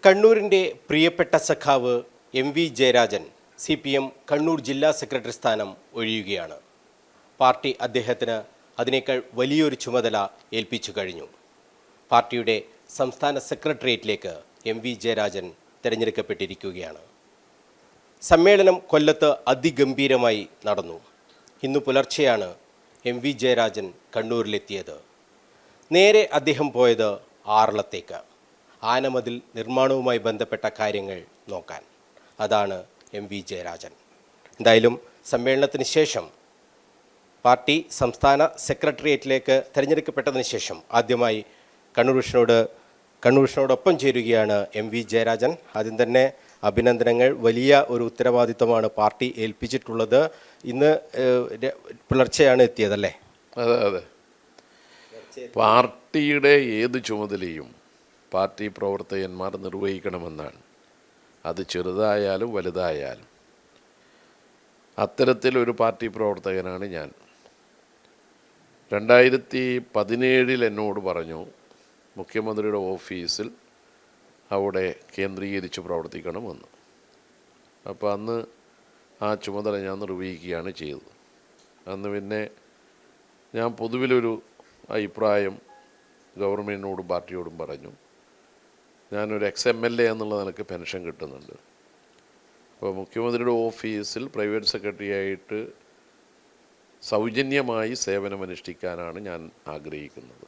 കണ്ണൂരിൻ്റെ പ്രിയപ്പെട്ട സഖാവ് MV Jayarajan CPM Kannur ജില്ലാ സെക്രട്ടറി സ്ഥാനം ഒഴിയുകയാണ്. പാർട്ടി അദ്ദേഹത്തിന് അതിനേക്കാൾ വലിയൊരു ചുമതല ഏൽപ്പിച്ചു കഴിഞ്ഞു. പാർട്ടിയുടെ സംസ്ഥാന സെക്രട്ടേറിയറ്റിലേക്ക് MV ജയരാജൻ തിരഞ്ഞെടുക്കപ്പെട്ടിരിക്കുകയാണ്. സമ്മേളനം കൊല്ലത്ത് അതിഗംഭീരമായി നടന്നു. ഇന്നു പുലർച്ചെയാണ് MV ജയരാജൻ കണ്ണൂരിലെത്തിയത്. നേരെ അദ്ദേഹം പോയത് ആറളത്തേക്ക്, ആനമതിൽ നിർമ്മാണവുമായി ബന്ധപ്പെട്ട കാര്യങ്ങൾ നോക്കാൻ. അതാണ് MV ജയരാജൻ. എന്തായാലും സമ്മേളനത്തിന് ശേഷം പാർട്ടി സംസ്ഥാന സെക്രട്ടേറിയറ്റിലേക്ക് തിരഞ്ഞെടുക്കപ്പെട്ടതിന് ശേഷം ആദ്യമായി കണ്ണൂർ വിഷനോടൊപ്പം ചേരുകയാണ് MV ജയരാജൻ. ആദ്യം തന്നെ അഭിനന്ദനങ്ങൾ. വലിയ ഒരു ഉത്തരവാദിത്തമാണ് പാർട്ടി ഏൽപ്പിച്ചിട്ടുള്ളത്. ഇന്ന് പുലർച്ചെയാണ് എത്തിയതല്ലേ? അതെ അതെ. പാർട്ടിയുടെ ഏത് ചുമതലയും പാർട്ടി പ്രവർത്തകന്മാർ നിർവഹിക്കണമെന്നാണ്. അത് ചെറുതായാലും വലുതായാലും. അത്തരത്തിലൊരു പാർട്ടി പ്രവർത്തകനാണ് ഞാൻ. 2017 എന്നോട് പറഞ്ഞു മുഖ്യമന്ത്രിയുടെ ഓഫീസിൽ അവിടെ കേന്ദ്രീകരിച്ച് പ്രവർത്തിക്കണമെന്ന്. അപ്പോൾ അന്ന് ആ ചുമതല ഞാൻ നിർവഹിക്കുകയാണ് ചെയ്തത്. അന്ന് പിന്നെ ഞാൻ പൊതുവിലൊരു അഭിപ്രായം ഗവൺമെൻറ്റിനോടും പാർട്ടിയോടും പറഞ്ഞു. ഞാനൊരു MLA എന്നുള്ള നിലക്ക് പെൻഷൻ കിട്ടുന്നുണ്ട്. അപ്പോൾ മുഖ്യമന്ത്രിയുടെ ഓഫീസിൽ പ്രൈവറ്റ് സെക്രട്ടറി ആയിട്ട് സൗജന്യമായി സേവനമനുഷ്ഠിക്കാനാണ് ഞാൻ ആഗ്രഹിക്കുന്നത്.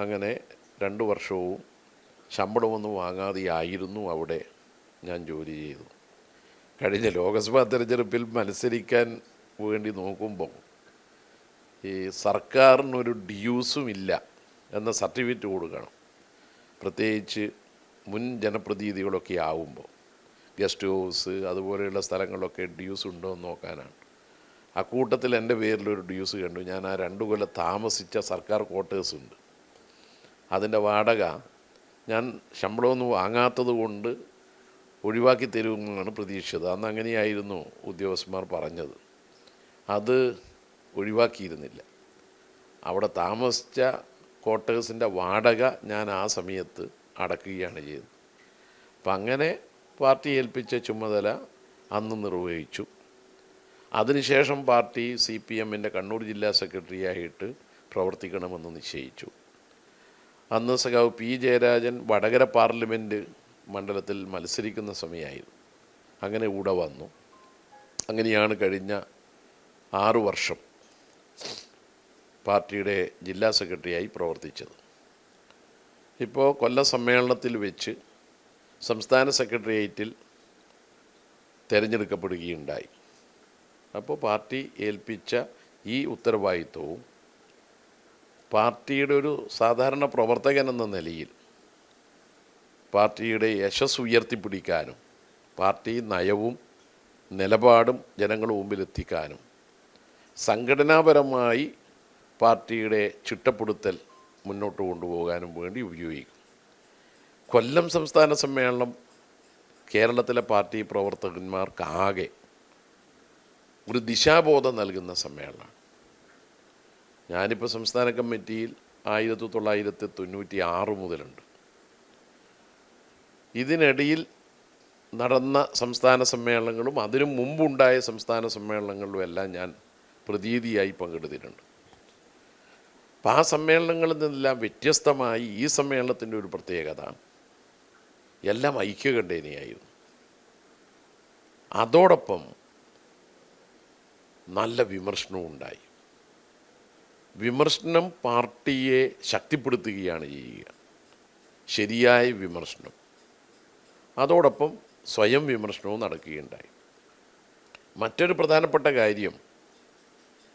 അങ്ങനെ 2 വർഷവും ശമ്പളമൊന്നും വാങ്ങാതെയായിരുന്നു അവിടെ ഞാൻ ജോലി ചെയ്തു. കഴിഞ്ഞ ലോക്സഭാ തെരഞ്ഞെടുപ്പിൽ മത്സരിക്കാൻ വേണ്ടി നോക്കുമ്പോൾ ഈ സർക്കാരിനൊരു ഡ്യൂസും ഇല്ല എന്ന സർട്ടിഫിക്കറ്റ് കൊടുക്കണം. പ്രത്യേകിച്ച് മുൻ ജനപ്രതിനിധികളൊക്കെ ആവുമ്പോൾ ഗസ്റ്റ് ഹൗസ് അതുപോലെയുള്ള സ്ഥലങ്ങളിലൊക്കെ ഡ്യൂസ് ഉണ്ടോ എന്ന് നോക്കാനാണ്. അക്കൂട്ടത്തിൽ എൻ്റെ പേരിലൊരു ഡ്യൂസ് കണ്ടു. ഞാൻ ആ 2 കൊല്ലം താമസിച്ച സർക്കാർ ക്വാർട്ടേഴ്സ് ഉണ്ട്. അതിൻ്റെ വാടക ഞാൻ ശമ്പളമൊന്നും വാങ്ങാത്തത് കൊണ്ട് ഒഴിവാക്കി തരുമെന്നാണ് പ്രതീക്ഷിച്ചത്. അന്ന് അങ്ങനെയായിരുന്നു ഉദ്യോഗസ്ഥന്മാർ പറഞ്ഞത്. അത് ഒഴിവാക്കിയിരുന്നില്ല. അവിടെ താമസിച്ച ക്വാർട്ടേഴ്സിൻ്റെ വാടക ഞാൻ ആ സമയത്ത് അടക്കുകയാണ് ചെയ്തത്. അപ്പം അങ്ങനെ പാർട്ടി ഏൽപ്പിച്ച ചുമതല അന്ന് നിർവഹിച്ചു. അതിനുശേഷം പാർട്ടി CPMൻ്റെ കണ്ണൂർ ജില്ലാ സെക്രട്ടറി ആയിട്ട് പ്രവർത്തിക്കണമെന്ന് നിശ്ചയിച്ചു. അന്ന് സഖാവ് P ജയരാജൻ വടകര പാർലമെൻറ്റ് മണ്ഡലത്തിൽ മത്സരിക്കുന്ന സമയമായിരുന്നു. അങ്ങനെ കൂടെ വന്നു. അങ്ങനെയാണ് കഴിഞ്ഞ 6 വർഷം പാർട്ടിയുടെ ജില്ലാ സെക്രട്ടറിയായി പ്രവർത്തിച്ചത്. ഇപ്പോൾ കൊല്ലം സമ്മേളനത്തിൽ വെച്ച് സംസ്ഥാന സെക്രട്ടേറിയറ്റിൽ തിരഞ്ഞെടുക്കപ്പെടുകയുണ്ടായി. അപ്പോൾ പാർട്ടി ഏൽപ്പിച്ച ഈ ഉത്തരവാദിത്വവും പാർട്ടിയുടെ ഒരു സാധാരണ പ്രവർത്തകൻ എന്ന നിലയിൽ പാർട്ടിയുടെ യശസ് ഉയർത്തിപ്പിടിക്കാനും പാർട്ടി നയവും നിലപാടും ജനങ്ങളുടെ മുമ്പിലെത്തിക്കാനും സംഘടനാപരമായി പാർട്ടിയുടെ ചിട്ടപ്പെടുത്തൽ മുന്നോട്ട് കൊണ്ടുപോകാനും വേണ്ടി ഉപയോഗിക്കും. കൊല്ലം സംസ്ഥാന സമ്മേളനം കേരളത്തിലെ പാർട്ടി പ്രവർത്തകന്മാർക്കാകെ ഒരു ദിശാബോധം നൽകുന്ന സമ്മേളനമാണ്. ഞാനിപ്പോൾ സംസ്ഥാന കമ്മിറ്റിയിൽ 1996 മുതലുണ്ട്. ഇതിനിടയിൽ നടന്ന സംസ്ഥാന സമ്മേളനങ്ങളും അതിനു മുമ്പുണ്ടായ സംസ്ഥാന സമ്മേളനങ്ങളിലും എല്ലാം ഞാൻ പ്രതിനിധിയായി പങ്കെടുത്തിട്ടുണ്ട്. അപ്പം ആ സമ്മേളനങ്ങളിൽ നിന്നെല്ലാം വ്യത്യസ്തമായി ഈ സമ്മേളനത്തിൻ്റെ ഒരു പ്രത്യേകത എല്ലാം ഐക്യകണ്ഠേനയായിരുന്നു. അതോടൊപ്പം നല്ല വിമർശനവും ഉണ്ടായി. വിമർശനം പാർട്ടിയെ ശക്തിപ്പെടുത്തുകയാണ് ചെയ്യുക, ശരിയായ വിമർശനം. അതോടൊപ്പം സ്വയം വിമർശനവും നടക്കുകയുണ്ടായി. മറ്റൊരു പ്രധാനപ്പെട്ട കാര്യം,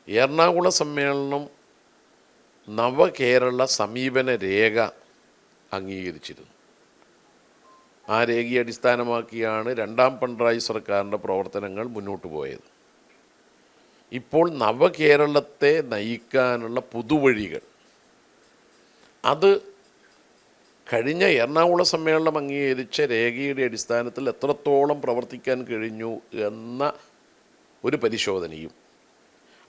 എറണാകുളം സമ്മേളനം നവകേരള സമീപന രേഖ അംഗീകരിച്ചിരുന്നു. ആ രേഖയെ അടിസ്ഥാനമാക്കിയാണ് 2ാം പിണറായി സർക്കാരിൻ്റെ പ്രവർത്തനങ്ങൾ മുന്നോട്ട് പോയത്. ഇപ്പോൾ നവകേരളത്തെ നയിക്കാനുള്ള പുതുവഴികൾ അത് കഴിഞ്ഞ എറണാകുളം സമ്മേളനം അംഗീകരിച്ച രേഖയുടെ അടിസ്ഥാനത്തിൽ എത്രത്തോളം പ്രവർത്തിക്കാൻ കഴിഞ്ഞു എന്ന ഒരു പരിശോധനയും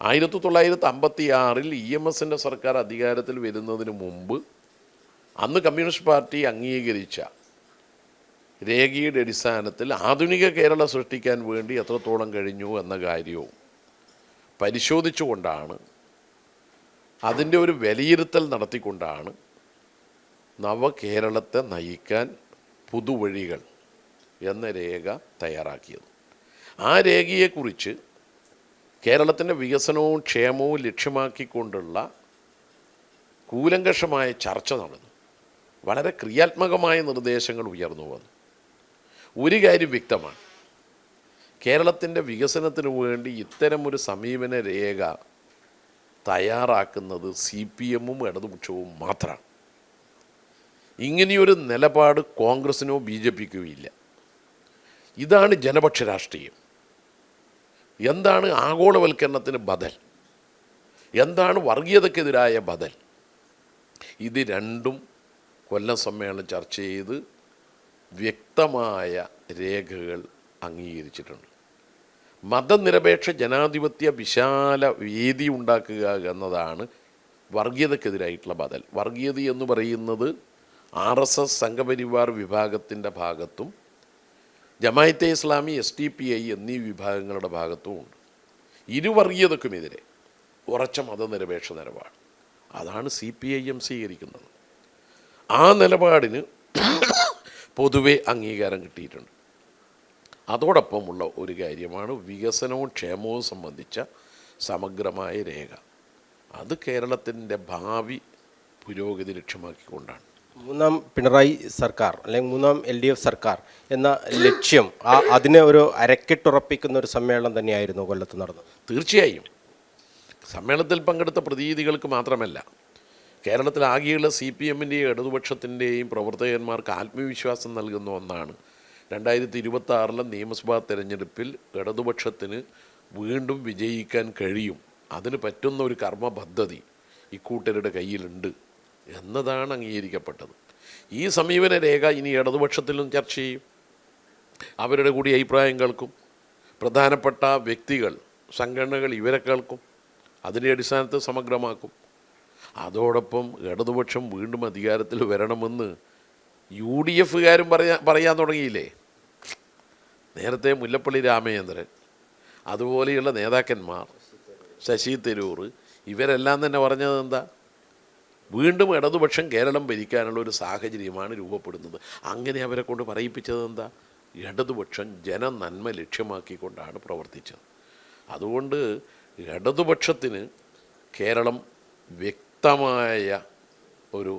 1956 EMSൻ്റെ സർക്കാർ അധികാരത്തിൽ വരുന്നതിന് മുമ്പ് അന്ന് കമ്മ്യൂണിസ്റ്റ് പാർട്ടി അംഗീകരിച്ച രേഖയുടെ അടിസ്ഥാനത്തിൽ ആധുനിക കേരളം സൃഷ്ടിക്കാൻ വേണ്ടി എത്രത്തോളം കഴിഞ്ഞു എന്ന കാര്യവും പരിശോധിച്ചുകൊണ്ടാണ്, അതിൻ്റെ ഒരു വിലയിരുത്തൽ നടത്തിക്കൊണ്ടാണ് നവകേരളത്തെ നയിക്കാൻ പുതുവഴികൾ എന്ന രേഖ തയ്യാറാക്കിയത്. ആ രേഖയെക്കുറിച്ച് കേരളത്തിൻ്റെ വികസനവും ക്ഷേമവും ലക്ഷ്യമാക്കിക്കൊണ്ടുള്ള കൂലങ്കഷമായ ചർച്ച നടന്നു. വളരെ ക്രിയാത്മകമായ നിർദ്ദേശങ്ങൾ ഉയർന്നു വന്നു. ഒരു കാര്യം വ്യക്തമാണ്, കേരളത്തിൻ്റെ വികസനത്തിന് വേണ്ടി ഇത്തരമൊരു സമീപന രേഖ തയ്യാറാക്കുന്നത് CPM-ഉം ഇടതുപക്ഷവും മാത്രമാണ്. ഇങ്ങനെയൊരു നിലപാട് കോൺഗ്രസിനോ BJP-ക്കോ ഇല്ല. ഇതാണ് ജനപക്ഷ രാഷ്ട്രീയം. എന്താണ് ആഗോളവൽക്കരണത്തിന് ബദൽ, എന്താണ് വർഗീയതക്കെതിരായ ബദൽ, ഇത് രണ്ടും കൊല്ലം സമ്മേളനം ചർച്ച ചെയ്ത് വ്യക്തമായ രേഖകൾ അംഗീകരിച്ചിട്ടുണ്ട്. മതനിരപേക്ഷ ജനാധിപത്യ വിശാല വേദി ഉണ്ടാക്കുക എന്നതാണ് വർഗീയതക്കെതിരായിട്ടുള്ള ബദൽ. വർഗീയത എന്ന് പറയുന്നത് RSS സംഘപരിവാർ വിഭാഗത്തിൻ്റെ ഭാഗത്തും ജമാഅത്തെ ഇസ്ലാമി SDPI എന്നീ വിഭാഗങ്ങളുടെ ഭാഗത്തുമുണ്ട്. ഇരുവർഗീയതക്കുമെതിരെ ഉറച്ച മതനിരപേക്ഷ നിലപാട്, അതാണ് CPIM സ്വീകരിക്കുന്നത്. ആ നിലപാടിന് പൊതുവെ അംഗീകാരം കിട്ടിയിട്ടുണ്ട്. അതോടൊപ്പമുള്ള ഒരു കാര്യമാണ് വികസനവും ക്ഷേമവും സംബന്ധിച്ച സമഗ്രമായ രേഖ. അത് കേരളത്തിൻ്റെ ഭാവി പുരോഗതി ലക്ഷ്യമാക്കിക്കൊണ്ടാണ്. മൂന്നാം പിണറായി സർക്കാർ അല്ലെങ്കിൽ മൂന്നാം LDF സർക്കാർ എന്ന ലക്ഷ്യം അതിനെ ഒരു അരക്കിട്ടുറപ്പിക്കുന്ന ഒരു സമ്മേളനം തന്നെയായിരുന്നു കൊല്ലത്ത് നടന്നത്. തീർച്ചയായും സമ്മേളനത്തിൽ പങ്കെടുത്ത പ്രതിനിധികൾക്ക് മാത്രമല്ല, കേരളത്തിലാകെയുള്ള CPM-ൻ്റെയും ഇടതുപക്ഷത്തിൻ്റെയും പ്രവർത്തകന്മാർക്ക് ആത്മവിശ്വാസം നൽകുന്ന ഒന്നാണ് 2026 നിയമസഭാ തെരഞ്ഞെടുപ്പിൽ ഇടതുപക്ഷത്തിന് വീണ്ടും വിജയിക്കാൻ കഴിയും, അതിന് പറ്റുന്ന ഒരു കർമ്മ പദ്ധതി ഇക്കൂട്ടരുടെ കയ്യിലുണ്ട് എന്നതാണ് അംഗീകരിക്കപ്പെട്ടത്. ഈ സമീപന രേഖ ഇനി ഇടതുപക്ഷത്തിലും ചർച്ച ചെയ്യും, അവരുടെ കൂടി അഭിപ്രായം കേൾക്കും, പ്രധാനപ്പെട്ട വ്യക്തികൾ, സംഘടനകൾ ഇവരെ കേൾക്കും, അതിൻ്റെ അടിസ്ഥാനത്തിൽ സമഗ്രമാക്കും. അതോടൊപ്പം ഇടതുപക്ഷം വീണ്ടും അധികാരത്തിൽ വരണമെന്ന് UDF-കാരും പറയാൻ തുടങ്ങിയില്ലേ. നേരത്തെ മുല്ലപ്പള്ളി രാമചന്ദ്രൻ, അതുപോലെയുള്ള നേതാക്കന്മാർ, ശശി തരൂർ, ഇവരെല്ലാം തന്നെ പറഞ്ഞത് എന്താ, വീണ്ടും ഇടതുപക്ഷം കേരളം ഭരിക്കാനുള്ള ഒരു സാഹചര്യമാണ് രൂപപ്പെടുന്നത്. അങ്ങനെ അവരെ കൊണ്ട് പറയിപ്പിച്ചത് എന്താ, ഇടതുപക്ഷം ജനനന്മ ലക്ഷ്യമാക്കിക്കൊണ്ടാണ് പ്രവർത്തിച്ചത്. അതുകൊണ്ട് ഇടതുപക്ഷത്തിന് കേരളം വ്യക്തമായ ഒരു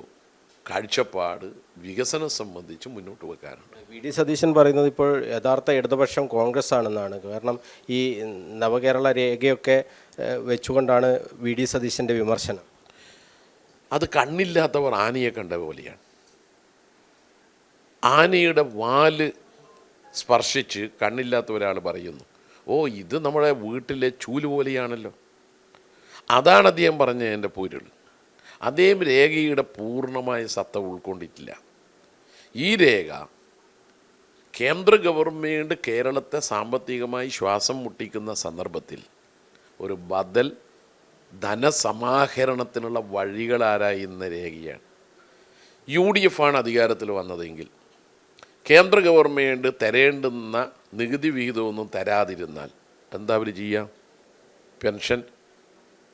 കാഴ്ചപ്പാട് വികസനം സംബന്ധിച്ച് മുന്നോട്ട് വെക്കാനുണ്ട്. VD സതീശൻ പറയുന്നത് ഇപ്പോൾ യഥാർത്ഥ ഇടതുപക്ഷം കോൺഗ്രസ് ആണെന്നാണ്. കാരണം ഈ നവകേരള രേഖയൊക്കെ വെച്ചുകൊണ്ടാണ് VD സതീശൻ്റെ വിമർശനം. അത് കണ്ണില്ലാത്തവർ ആനയെ കണ്ട പോലെയാണ്. ആനയുടെ വാല് സ്പർശിച്ച് കണ്ണില്ലാത്ത ഒരാൾ പറയുന്നു, ഓ ഇത് നമ്മുടെ വീട്ടിലെ ചൂല് പോലെയാണല്ലോ. അതാണ് അദ്ദേഹം പറഞ്ഞ എൻ്റെ പൊരുൾ. അദ്ദേഹം രേഖയുടെ പൂർണ്ണമായ സത്ത ഉൾക്കൊണ്ടിട്ടില്ല. ഈ രേഖ കേന്ദ്ര ഗവൺമെൻറ് കേരളത്തെ സാമ്പത്തികമായി ശ്വാസം മുട്ടിക്കുന്ന സന്ദർഭത്തിൽ ഒരു ബദൽ ധനസമാഹരണത്തിനുള്ള വഴികളാരായുന്ന രേഖയാണ്. UDF ആണ് അധികാരത്തിൽ വന്നതെങ്കിൽ കേന്ദ്ര ഗവൺമെൻറ് തരേണ്ടുന്ന നികുതി വിഹിതമൊന്നും തരാതിരുന്നാൽ എന്താ അവർ ചെയ്യുക? പെൻഷൻ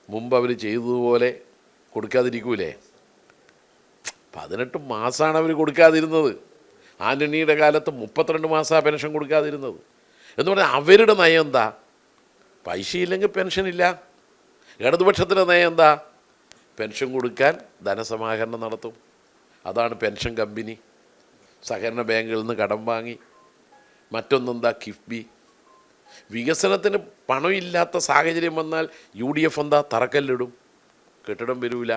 മുമ്പ് അവർ ചെയ്തതുപോലെ കൊടുക്കാതിരിക്കൂലേ? 18 മാസമാണ് അവർ കൊടുക്കാതിരുന്നത്. ആൻ്റണിയുടെ കാലത്ത് 32 മാസമാണ് പെൻഷൻ കൊടുക്കാതിരുന്നത്. എന്ന് പറഞ്ഞാൽ അവരുടെ നയം എന്താ? പൈസ ഇല്ലെങ്കിൽ പെൻഷനില്ല. ഇടതുപക്ഷത്തിൻ്റെ നയം എന്താ? പെൻഷൻ കൊടുക്കാൻ ധനസമാഹരണം നടത്തും. അതാണ് പെൻഷൻ കമ്പനി. സഹകരണ ബാങ്കുകളിൽ നിന്ന് കടം വാങ്ങി. മറ്റൊന്നെന്താ? കിഫ്ബി. വികസനത്തിന് പണമില്ലാത്ത സാഹചര്യം വന്നാൽ UDF എന്താ? തറക്കല്ലിടും. കെട്ടിടം വരൂല,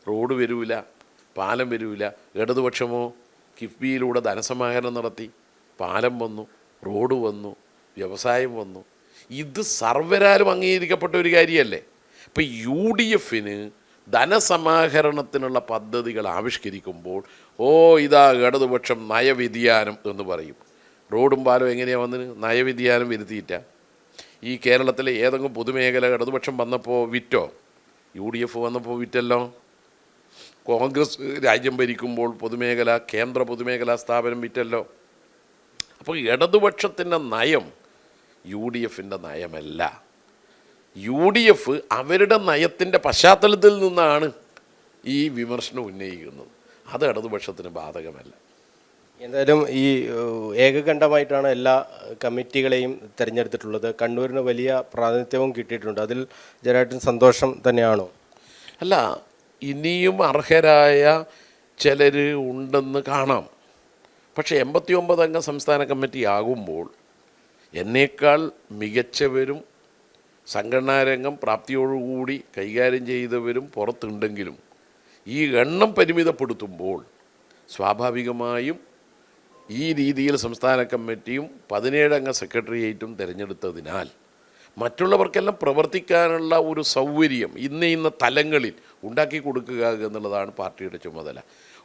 റോഡ് വരൂല, പാലം വരൂല. ഇടതുപക്ഷമോ കിഫ്ബിയിലൂടെ ധനസമാഹരണം നടത്തി, പാലം വന്നു, റോഡ് വന്നു, വ്യവസായം വന്നു. ഇത് സർവരാലും അംഗീകരിക്കപ്പെട്ട ഒരു കാര്യമല്ലേ? ഇപ്പം UDF-ന് ധനസമാഹരണത്തിനുള്ള പദ്ധതികൾ ആവിഷ്കരിക്കുമ്പോൾ ഇതാ ഇടതുപക്ഷം നയവ്യതിയാനം എന്ന് പറയും. റോഡും പാലവും എങ്ങനെയാണ് വന്നതിന്? നയവ്യതിയാനം വരുത്തിയിട്ട. ഈ കേരളത്തിലെ ഏതെങ്കിലും പൊതുമേഖല ഇടതുപക്ഷം വന്നപ്പോൾ വിറ്റോ? UDF വന്നപ്പോൾ വിറ്റല്ലോ. കോൺഗ്രസ് രാജ്യം ഭരിക്കുമ്പോൾ കേന്ദ്ര പൊതുമേഖലാ സ്ഥാപനം വിറ്റല്ലോ. അപ്പോൾ ഇടതുപക്ഷത്തിൻ്റെ നയം UDF നയമല്ല. UDF അവരുടെ നയത്തിൻ്റെ പശ്ചാത്തലത്തിൽ നിന്നാണ് ഈ വിമർശനം ഉന്നയിക്കുന്നത്. അത് ഇടതുപക്ഷത്തിന് ബാധകമല്ല. എന്തായാലും ഈ ഏകകണ്ഠമായിട്ടാണ് എല്ലാ കമ്മിറ്റികളെയും തിരഞ്ഞെടുത്തിട്ടുള്ളത്. കണ്ണൂരിന് വലിയ പ്രാതിനിധ്യവും കിട്ടിയിട്ടുണ്ട്. അതിൽ ജയരാജൻ സന്തോഷം തന്നെയാണോ? അല്ല, ഇനിയും അർഹരായ ചിലർ ഉണ്ടെന്ന് കാണാം. പക്ഷേ 89 അംഗ സംസ്ഥാന കമ്മിറ്റി ആകുമ്പോൾ എന്നേക്കാൾ മികച്ചവരും സംഘടനാരംഗം പ്രാപ്തിയോടുകൂടി കൈകാര്യം ചെയ്തവരും പുറത്തുണ്ടെങ്കിലും ഈ എണ്ണം പരിമിതപ്പെടുത്തുമ്പോൾ സ്വാഭാവികമായും ഈ രീതിയിൽ സംസ്ഥാന കമ്മിറ്റിയും 17 അംഗ സെക്രട്ടേറിയറ്റും തിരഞ്ഞെടുത്തതിനാൽ മറ്റുള്ളവർക്കെല്ലാം പ്രവർത്തിക്കാനുള്ള ഒരു സൗകര്യം ഇന്ന തലങ്ങളിൽ ഉണ്ടാക്കി കൊടുക്കുക എന്നുള്ളതാണ് പാർട്ടിയുടെ ചുമതല.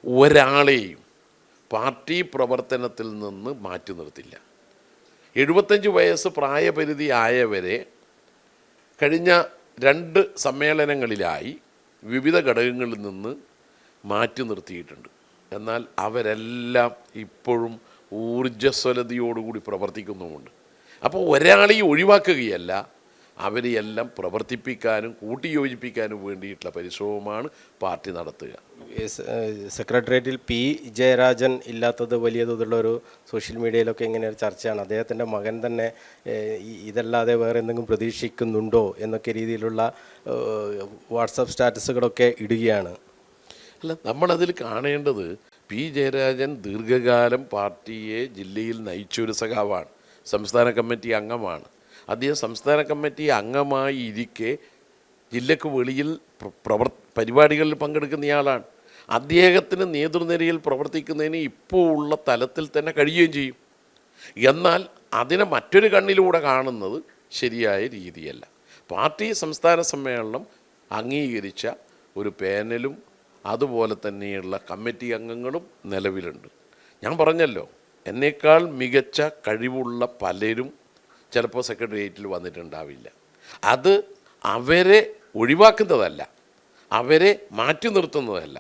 ഒരാളെയും പാർട്ടി പ്രവർത്തനത്തിൽ നിന്ന് മാറ്റി നിർത്തില്ല. 75 വയസ്സ് പ്രായപരിധി ആയവരെ കഴിഞ്ഞ 2 സമ്മേളനങ്ങളിലായി വിവിധ ഘടകങ്ങളിൽ നിന്ന് മാറ്റി നിർത്തിയിട്ടുണ്ട്. എന്നാൽ അവരെല്ലാം ഇപ്പോഴും ഊർജ്ജസ്വലതയോടുകൂടി പ്രവർത്തിക്കുന്നുമുണ്ട്. അപ്പോൾ ഒരാളെയും ഒഴിവാക്കുകയല്ല, അവരെയെല്ലാം പ്രവർത്തിപ്പിക്കാനും കൂട്ടിയോജിപ്പിക്കാനും വേണ്ടിയിട്ടുള്ള പരിശ്രമമാണ് പാർട്ടി നടത്തുക. സെക്രട്ടേറിയറ്റിൽ പി ജയരാജൻ ഇല്ലാത്തത് വലിയ തോതിലുള്ളൊരു സോഷ്യൽ മീഡിയയിലൊക്കെ ഇങ്ങനെ ഒരു ചർച്ചയാണ്. അദ്ദേഹത്തിൻ്റെ മകൻ തന്നെ ഇതല്ലാതെ വേറെ എന്തെങ്കിലും പ്രതീക്ഷിക്കുന്നുണ്ടോ എന്നൊക്കെ രീതിയിലുള്ള വാട്സപ്പ് സ്റ്റാറ്റസുകളൊക്കെ ഇടുകയാണ്. അല്ല, നമ്മളതിൽ കാണേണ്ടത് പി ജയരാജൻ ദീർഘകാലം പാർട്ടിയെ ജില്ലയിൽ നയിച്ചൊരു സഖാവാണ്, സംസ്ഥാന കമ്മിറ്റി അംഗമാണ്. അദ്ദേഹം സംസ്ഥാന കമ്മിറ്റി അംഗമായി ഇരിക്കെ ജില്ലക്ക് വെളിയിൽ പരിപാടികളിൽ പങ്കെടുക്കുന്നയാളാണ്. അദ്ദേഹത്തിന് നേതൃനിരയിൽ പ്രവർത്തിക്കുന്നതിന് ഇപ്പോൾ ഉള്ള തലത്തിൽ തന്നെ കഴിയുകയും ചെയ്യും. എന്നാൽ അതിനെ മറ്റൊരു കണ്ണിലൂടെ കാണുന്നത് ശരിയായ രീതിയല്ല. പാർട്ടി സംസ്ഥാന സമ്മേളനം അംഗീകരിച്ച ഒരു പാനലും അതുപോലെ തന്നെയുള്ള കമ്മിറ്റി അംഗങ്ങളും നിലവിലുണ്ട്. ഞാൻ പറഞ്ഞല്ലോ, എന്നേക്കാൾ മികച്ച കഴിവുള്ള പലരും ചിലപ്പോൾ സെക്രട്ടേറിയറ്റിൽ വന്നിട്ടുണ്ടാവില്ല. അത് അവരെ ഒഴിവാക്കുന്നതല്ല, അവരെ മാറ്റി നിർത്തുന്നതല്ല,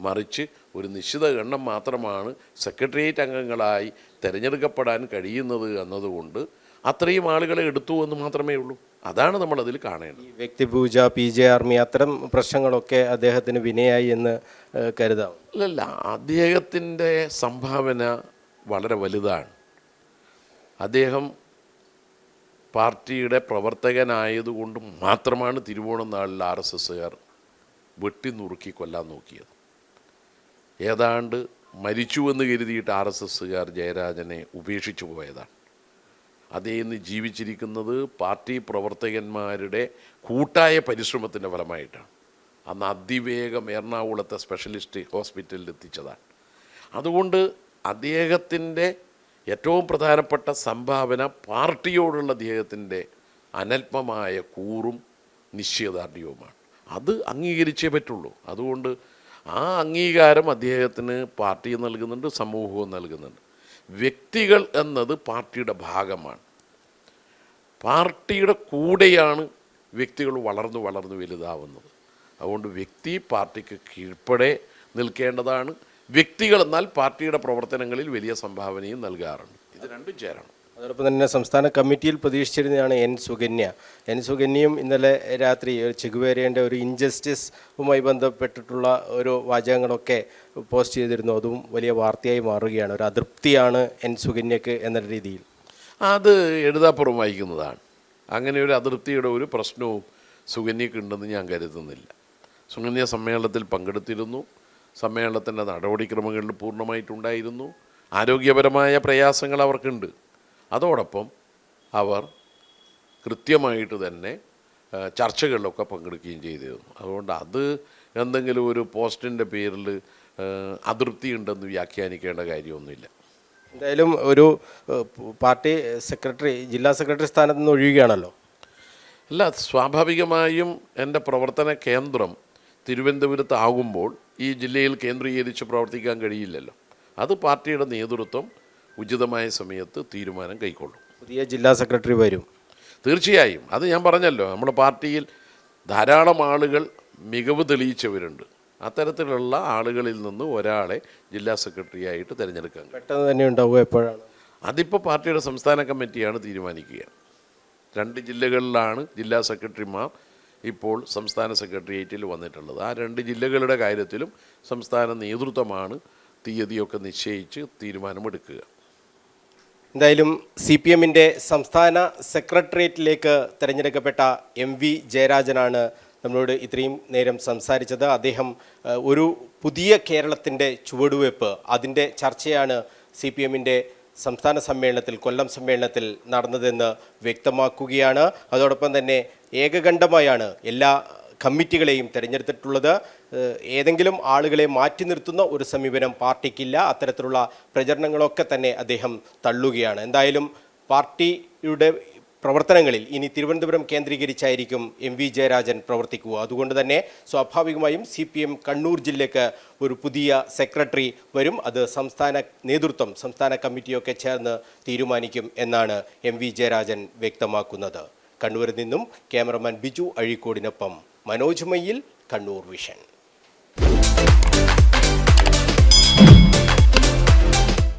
മറിച്ച് ഒരു നിശ്ചിത എണ്ണം മാത്രമാണ് സെക്രട്ടേറിയറ്റ് അംഗങ്ങളായി തിരഞ്ഞെടുക്കപ്പെടാൻ കഴിയുന്നത് എന്നതുകൊണ്ട് അത്രയും ആളുകളെ എടുത്തു എന്ന് മാത്രമേ ഉള്ളൂ. അതാണ് നമ്മളതിൽ കാണേണ്ടത്. വ്യക്തിപൂജ, PJ ആർമി, അത്തരം പ്രശ്നങ്ങളൊക്കെ അദ്ദേഹത്തിന് വിനയായി എന്ന് കരുതാം. അല്ലല്ല, അദ്ദേഹത്തിൻ്റെ സംഭാവന വളരെ വലുതാണ്. അദ്ദേഹം പാർട്ടിയുടെ പ്രവർത്തകനായതുകൊണ്ട് മാത്രമാണ് തിരുവോണം നാളിൽ RSSകാർ വെട്ടിനുറുക്കി കൊല്ലാൻ നോക്കിയത്. ഏതാണ്ട് മരിച്ചുവെന്ന് കരുതിയിട്ട് RSSകാർ ജയരാജനെ ഉപേക്ഷിച്ചു പോയതാണ്. അദ്ദേഹം ജീവിച്ചിരിക്കുന്നത് പാർട്ടി പ്രവർത്തകന്മാരുടെ കൂട്ടായ പരിശ്രമത്തിൻ്റെ ഫലമായിട്ടാണ്. അന്ന് അതിവേഗം എറണാകുളത്തെ സ്പെഷ്യലിസ്റ്റ് ഹോസ്പിറ്റലിൽ എത്തിച്ചതാണ്. അതുകൊണ്ട് അദ്ദേഹത്തിൻ്റെ ഏറ്റവും പ്രധാനപ്പെട്ട സംഭാവന പാർട്ടിയോടുള്ള അദ്ദേഹത്തിൻ്റെ അനൽപമായ കൂറും നിശ്ചയദാർഢ്യവുമാണ്. അത് അംഗീകരിച്ചേ പറ്റുള്ളൂ. അതുകൊണ്ട് ആ അംഗീകാരം അദ്ദേഹത്തിന് പാർട്ടി നൽകുന്നുണ്ട്, സമൂഹവും നൽകുന്നുണ്ട്. വ്യക്തികൾ എന്നത് പാർട്ടിയുടെ ഭാഗമാണ്. പാർട്ടിയുടെ കൂടെയാണ് വ്യക്തികൾ വളർന്നു വലുതാവുന്നത്. അതുകൊണ്ട് വ്യക്തി പാർട്ടിക്ക് കീഴ്പ്പെടെ നിൽക്കേണ്ടതാണ്. വ്യക്തികൾ എന്നാൽ പാർട്ടിയുടെ പ്രവർത്തനങ്ങളിൽ വലിയ സംഭാവനയും നൽകാറുണ്ട്. ഇത് രണ്ടും ചേരണം. അതോടൊപ്പം തന്നെ സംസ്ഥാന കമ്മിറ്റിയിൽ പ്രതീക്ഷിച്ചിരുന്നതാണ് എൻ സുകന്യയും ഇന്നലെ രാത്രി ചെഗുവേരയുടെ ഒരു ഇൻജസ്റ്റിസുമായി ബന്ധപ്പെട്ടിട്ടുള്ള ഒരു വാചകങ്ങളൊക്കെ പോസ്റ്റ് ചെയ്തിരുന്നു. അതും വലിയ വാർത്തയായി മാറുകയാണ്. ഒരു അതൃപ്തിയാണ് എൻ സുകന്യക്ക് എന്ന രീതിയിൽ. അത് എഴുതാപ്പുറം വായിക്കുന്നതാണ്. അങ്ങനെ ഒരു അതൃപ്തിയുടെ ഒരു പ്രശ്നവും സുകന്യക്കുണ്ടെന്ന് ഞാൻ കരുതുന്നില്ല. സുകന്യ സമ്മേളനത്തിൽ പങ്കെടുത്തിരുന്നു. സമ്മേളനത്തിൻ്റെ നടപടിക്രമങ്ങളിൽ പൂർണ്ണമായിട്ടുണ്ടായിരുന്നു. ആരോഗ്യപരമായ പ്രയാസങ്ങൾ അവർക്കുണ്ട്. അതോടൊപ്പം അവർ കൃത്യമായിട്ട് തന്നെ ചർച്ചകളിലൊക്കെ പങ്കെടുക്കുകയും ചെയ്തിരുന്നു. അതുകൊണ്ട് അത് എന്തെങ്കിലും ഒരു പോസ്റ്റിൻ്റെ പേരിൽ അതൃപ്തി ഉണ്ടെന്ന് വ്യാഖ്യാനിക്കേണ്ട കാര്യമൊന്നുമില്ല. എന്തായാലും ഒരു പാർട്ടി സെക്രട്ടറി, ജില്ലാ സെക്രട്ടറി സ്ഥാനത്ത് നിന്ന് ഒഴിയുകയാണല്ലോ. അല്ല, സ്വാഭാവികമായും എൻ്റെ പ്രവർത്തന കേന്ദ്രം തിരുവനന്തപുരത്താകുമ്പോൾ ഈ ജില്ലയിൽ കേന്ദ്രീകരിച്ച് പ്രവർത്തിക്കാൻ കഴിയില്ലല്ലോ. അത് പാർട്ടിയുടെ നേതൃത്വം ഉചിതമായ സമയത്ത് തീരുമാനം കൈക്കൊള്ളും. പുതിയ ജില്ലാ സെക്രട്ടറി വരും തീർച്ചയായും. അത് ഞാൻ പറഞ്ഞല്ലോ, നമ്മുടെ പാർട്ടിയിൽ ധാരാളം ആളുകൾ മികവ് തെളിയിച്ചവരുണ്ട്. അത്തരത്തിലുള്ള ആളുകളിൽ നിന്ന് ഒരാളെ ജില്ലാ സെക്രട്ടറി ആയിട്ട് തിരഞ്ഞെടുക്കാൻ പെട്ടെന്ന് തന്നെ ഉണ്ടാവുക എപ്പോഴാണ്? അതിപ്പോൾ പാർട്ടിയുടെ സംസ്ഥാന കമ്മിറ്റിയാണ് തീരുമാനിക്കുക. 2 ജില്ലകളിലാണ് ജില്ലാ സെക്രട്ടറിമാർ ഇപ്പോൾ സംസ്ഥാന സെക്രട്ടേറിയറ്റിൽ വന്നിട്ടുള്ളത്. ആ 2 ജില്ലകളുടെ കാര്യത്തിലും സംസ്ഥാന നേതൃത്വമാണ് തീയതിയൊക്കെ നിശ്ചയിച്ച് തീരുമാനമെടുക്കുക. എന്തായാലും CPM-ന്റെ സംസ്ഥാന സെക്രട്ടേറിയറ്റിലേക്ക് തിരഞ്ഞെടുക്കപ്പെട്ട MV ജയരാജനാണ് നമ്മളോട് ഇത്രയും നേരം സംസാരിച്ചത്. അദ്ദേഹം ഒരു പുതിയ കേരളത്തിൻ്റെ ചുവടുവയ്പ്പ്, അതിൻ്റെ ചർച്ചയാണ് CPM-ന്റെ സംസ്ഥാന സമ്മേളനത്തിൽ, കൊല്ലം സമ്മേളനത്തിൽ നടന്നതെന്ന് വ്യക്തമാക്കുകയാണ്. അതോടൊപ്പം തന്നെ ഏകകണ്ഠമായാണ് എല്ലാ കമ്മിറ്റികളെയും തിരഞ്ഞെടുത്തിട്ടുള്ളത്. ഏതെങ്കിലും ആളുകളെ മാറ്റി നിർത്തുന്ന ഒരു സമീപനം പാർട്ടിക്കില്ല. അത്തരത്തിലുള്ള പ്രചരണങ്ങളൊക്കെ തന്നെ അദ്ദേഹം തള്ളുകയാണ്. എന്തായാലും പാർട്ടിയുടെ പ്രവർത്തനങ്ങളിൽ ഇനി തിരുവനന്തപുരം കേന്ദ്രീകരിച്ചായിരിക്കും MV ജയരാജൻ പ്രവർത്തിക്കുക. അതുകൊണ്ട് തന്നെ സ്വാഭാവികമായും CPM കണ്ണൂർ ജില്ലയ്ക്ക് ഒരു പുതിയ സെക്രട്ടറി വരും. അത് സംസ്ഥാന നേതൃത്വം, സംസ്ഥാന കമ്മിറ്റിയൊക്കെ ചേർന്ന് തീരുമാനിക്കും എന്നാണ് MV ജയരാജൻ വ്യക്തമാക്കുന്നത്. കണ്ണൂരിൽ നിന്നും ക്യാമറമാൻ ബിജു അഴീക്കോടിനൊപ്പം മനോജ് മയ്യിൽ, കണ്ണൂർ വിഷൻ.